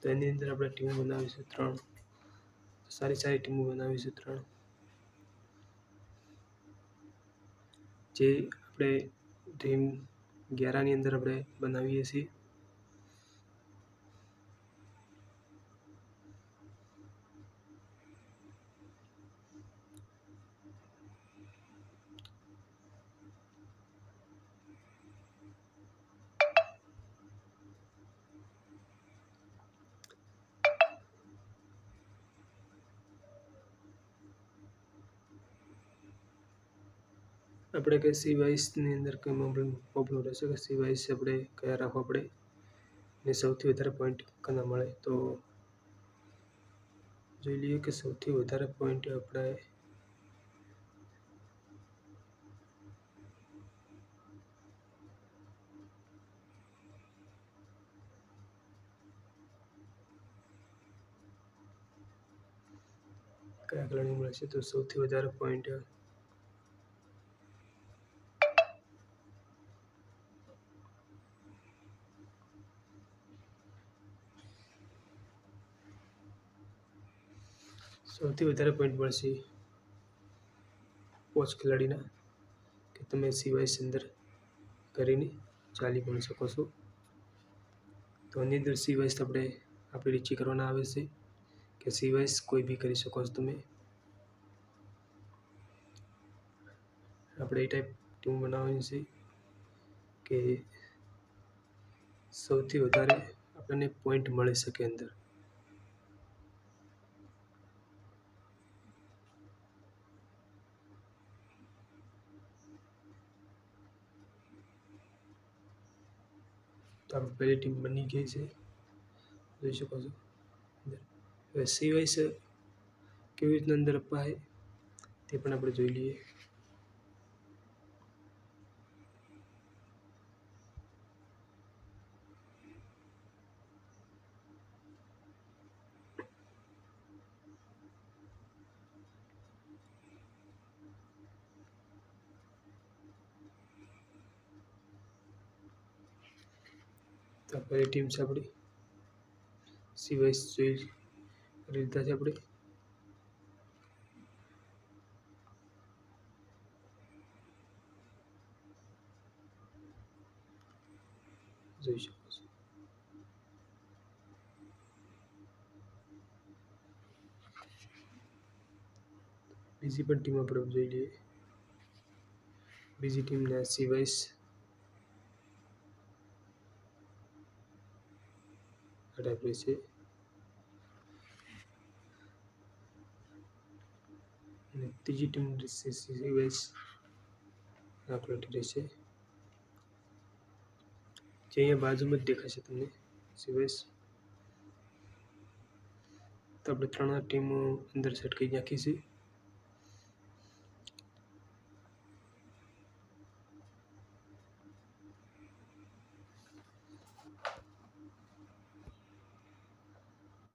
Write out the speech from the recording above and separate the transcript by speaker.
Speaker 1: તો એની અંદર આપણે ટીમો બનાવીશું 3, સારી ટીમો બનાવીશું 3, જે આપણે ડ્રીમ 11ની અંદર આપણે બનાવીએ છીએ. આપણે કે C22ની અંદર કઈ પ્રોબ્લેમ રહેશે કે C22 આપણે કયા રાખવા પડે ને સૌથી વધારે પોઈન્ટ કના મળે. તો જોઈ લઈએ કે સૌથી વધારે પોઈન્ટ આપણે કયા ખેલાડી મળશે. તો સૌથી વધારે પોઈન્ટ મળશે પોચ ખેલાડીના, કે તમે C22 અંદર કરીને ચાલી પણ શકો છો. તો આની અંદર C22 આપણે રીચી કરવાના આવે છે કે C22 કોઈ બી કરી શકો છો તમે. આપણે એ ટાઈપ ટીમ બનાવવાની છે કે સૌથી વધારે આપણને પોઈન્ટ મળી શકે અંદર. તો આપણી પહેલી ટીમ બની ગઈ છે, જોઈ શકો છો. હવે C22 કેવી રીતના અંદર અપાય તે પણ આપણે જોઈ લઈએ. તો પહેલી ટીમ છે આપણી C22 જોઈ લીધા છે આપણે. જોઈ શકો છો. બીજી પણ ટીમ આપણે જોઈ લઈએ. બીજી ટીમને C22 આપી છે. અને ત્રીજી ટીમ C22 રહેશે, જે અહીંયા બાજુમાં જ દેખાશે તમને C22. તો આપણે 3 ટીમો અંદર સેટ કરી નાખી છે.